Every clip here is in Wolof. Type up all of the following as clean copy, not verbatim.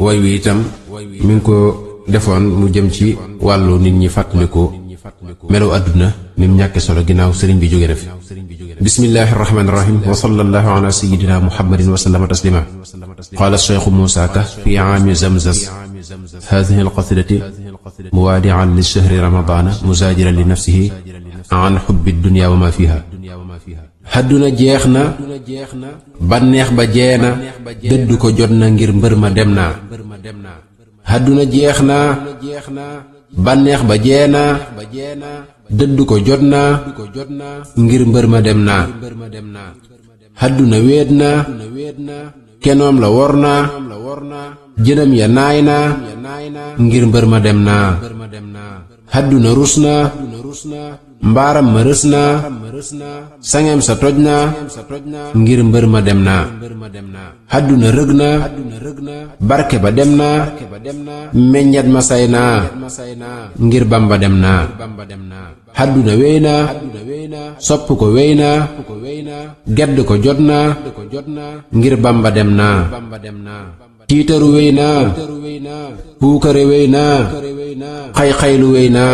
way wi itam mi ngi ko defoon mu jëm ci wàllu nit ñi fàttaliku melaw àdduna ni mu ñàkke solo ginnaaw sëriñ bi jóge na fi. bismillahi rahmaani rahim wa sallallahu ala sayyidina muhammadin wa sallama taslima. qaala cheikhu Muusaa Ka fi aami zamzaz haadihi alqasidati muwaadi'an li shahri ramadaana muzaajiran li nafsihi an xubbi dunya wa ma fiha. àdduna jeex na bànneex ba jeena dëddu ko jot na ngir mbër ma dem naa. àdduna jeex na bànneex ba jeena dëddu ko jot na ngir mbër ma dem naa. àdduna wéet na kenoom la wor na jënam ya naay na ngir mbër ma dem naa. àdduna rus na mbaaram ma rës na sangeem sa toj na ngir mbër ma dem naa. àdduna rëg na barke ba dem na meññat ma say naa ngir Bamba dem naa. àdduna wéy na sopp ko wéy na gedd ko jot na ngir Bamba dem naa. tiitaru wéy na puukare wéy na xay-xaylu wéy na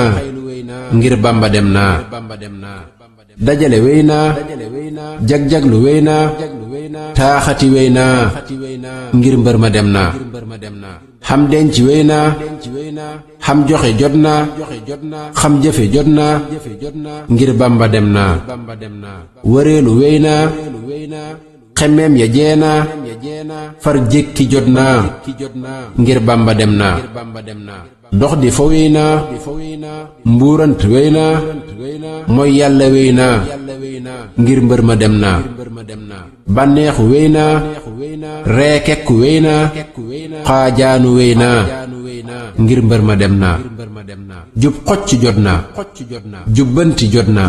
ngir Bamba dem naa. dajale wéy na jag-jaglu wéy na taaxati wéy na ngir mbër ma dem naa. xam denc wéy na xam joxe jot na xam jëfe jot na ngir Bamba dem naa. wëreelu wéy na xemmeem ya jeena far jékki jot na ngir Bamba dem naa. dox di fa wéy na mbuurant wéy na mooy yàlla wéy na ngir mbër ma dem naa. bànneexu wéy na reekekku wéy na xaajaanu wéy na ngir mbër ma dem naa. jub xocc jot na jubbanti jot na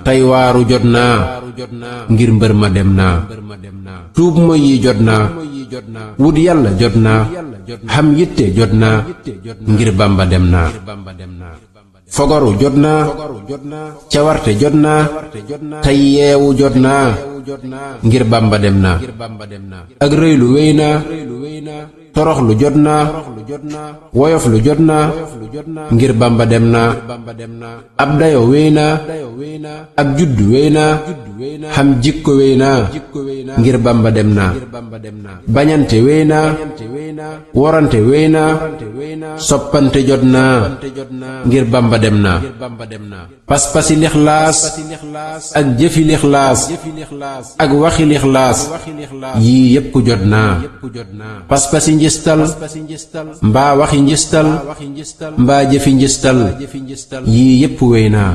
tey waaru jot na ngir mbër ma dem naa. tuub moy yi jot na wut yàlla jot na xam yitte jot na ngir Bamba dem naa. fogoru jot na cawarte jot na tey yeewu jot na ngir Bamba dem naa. ak rëylu wéy na toroxlu jot na woyoflu jot na ngir Bamba dem naa. ab dayo wéy na ab juddu wéy na xam jikko wéy na ngir Bamba dem naa. bañante wéy na worante wéy na soppante jot na ngir Bamba dem naa. pas-pasi lixlaas ak jëfi lixlaas ak waxi lixlaas yii yépp jot naa. pas-pasi njistal mbaa waxi njistal mbaa jëfi njistal yii yépp wéy naa.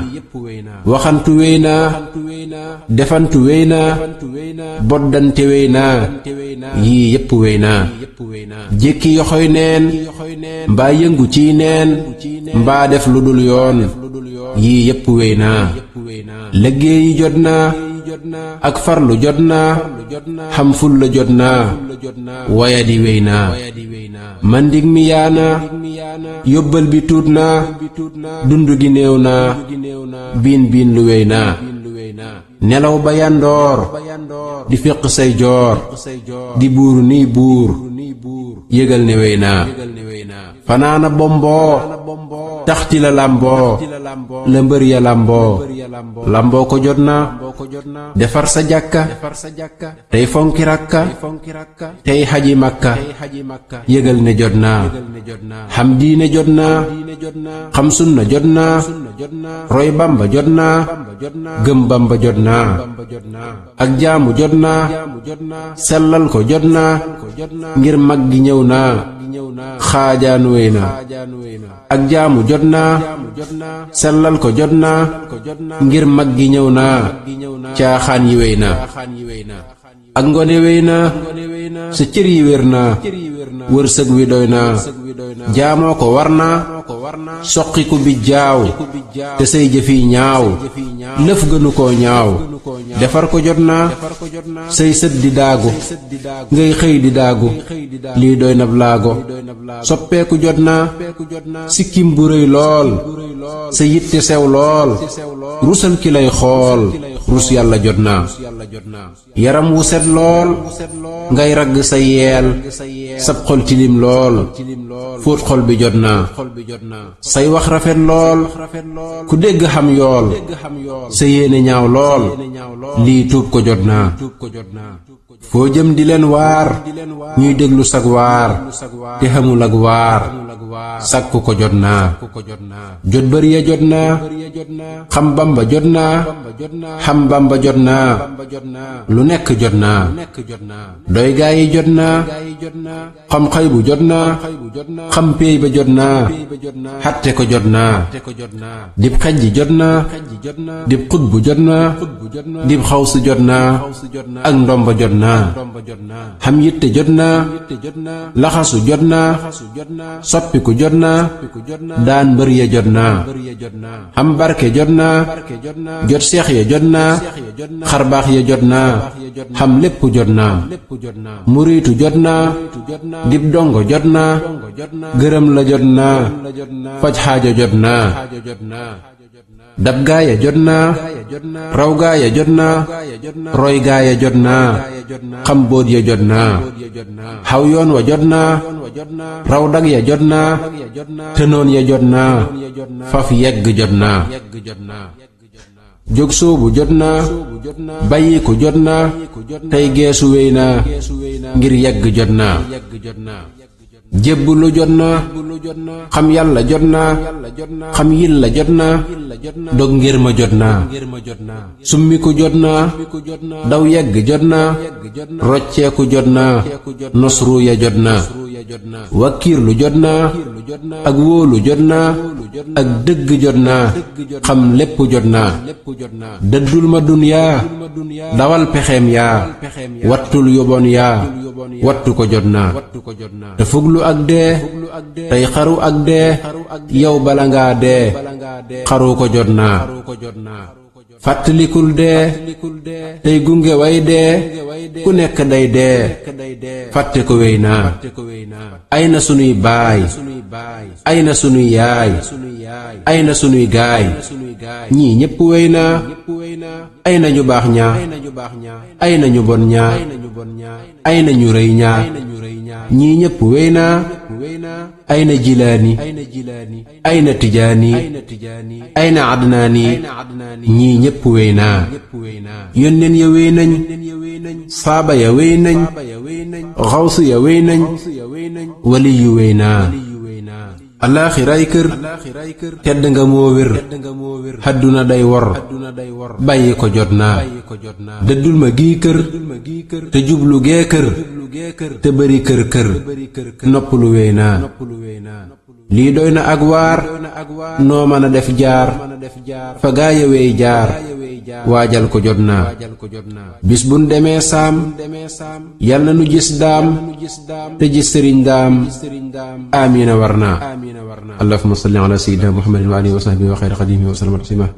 waxantu wéy na defantu wéy na boddante wéy na yii yépp wéy naa. jékki yoxoy neen mbaa yëngu ciy neen mbaa def lu dul yoon yii yépp wéy naa. liggéeyi jot na ak farlu jot na xam ful la jot na wayadi wéy na. mandig mi yaana yóbbal bi tuut na dund gi néew na biin biin lu wéy na. nelaw ba yandoor di féq say joor di buuru niy buur yëgal ne wéy na. fanaana bomboo taxti la làmboo la mbër ya làmboo làmboo ko jot na. defar sa jàkka tey fonki rakka tey xaji makka yëgal ne jot na. xam diine jot na xam sunna jot na roy Bamba jot na gëm Bamba jot na. ak jaamu jot na sellal ko jot na ngir mag gi ñëw na xaajaan wéy na. ak jaamu jot na sellal ko jot na ngir mag gi ñëw na caaxaan yi wéy na. ak ngone wéy na sa cër yi wér na wërsëg wi doy na jaamoo ko war na soqiku bi jaaw te say jëfi ñaaw lëf gënu koo ñaaw. defar ko jot na say sët di daagu ngay xëy di daagu lii doy nab laago. soppeeku jot na sikkim bu rëy lool sa yitte sew lool rusal ki lay xool rus yàlla jot na. yaram wu set lool ngay ragg sa yeel sab xol tilim lool fóot xol bi jot naa say wax rafet lool ku dégg xam yool sa yéene ñaaw lool lii tuub ko jot naa foo jëm di leen waar ñuy déglu sag waar te xamul ak waar sàkku ko jot naa jot bari ya jot naa xam Bamba jot naa xam Bamba jot naa lu nekk jot naa doy gaa yi jot naa xam xay bu jot naa xam péey ba jot naa xatte ko jot naa dib xej ji jot naa dib xut bu jot naa dib xawsu jot naa ak ndomba jot naa xam yitte jot naa laxasu jot naa soppiku jot naa daan mbër ya jot naa xam barke jot naa jot seex ya jot naa xarbaax ya jot naa xam lépp jot naa muriitu jot naa dib dongo jot naa gërëm la jot naa faj xaajo jot naa dab gaaya jot naa raw gaaya jot naa roy gaaya jot naa xam boot ya jot naa xaw yoon wa jot naa raw dag ya jot naa tënoon ya jot naa faf yegg jot naa jóg soobu jot naa bàyyi ko jot naa tey geesu wéy naa ngir yegg jot naa jébbulu jot naa xam yàlla jot naa xam yilla jot naa dog ngir ma jot naa summiku jot naa daw yegg jot naa rocceeku jot naa nosru ya jot naa wakkiirlu jot naa ak wóolu jot naa ak dëgg jot naa xam lépp jot naa dëddul ma dunyaa dawal pexeem yaa wattul yobon yaa wattu ko jot naa te fuglu ak dee tey xaru ak dee yow bala ngaa dee xaru ko jot naa fàttalikul dee tey gunge way dee ku nekk day dee fàtte ko wéy naa ay na sunuy baay ay na sunuy yaay ay na sunuy gaay ñii ñépp wéy naa ay na ñu baax ñaa ay na ñu bon ñaa ay na ñu rëy ñaa ñii ñépp wéy naa ay na jilaani ay na tijaani ay na adnaani ñii ñépp wéy naa yónneen ya wéy nañ saaba ya wéy nañ xawsu ya wéy nañ wali yu wéy naa alaaxiraay kër tedd nga moo wér xadduna day wor bàyyi ko jot naa dëddul ma gii kër te jublu gee kër te bari kër kër noppalu wéy naa lii doy na ak waar noo mën a def jaar fa gaaya wey jaar waajal ko jot naa bis buñ demee saam yal na nu gis daam te gis sëriñ daam amiina war naa allahumma salli ala sayyidina muhammadin wa alihi wa sahbihi wa xayri xadimihi wa sallam taslima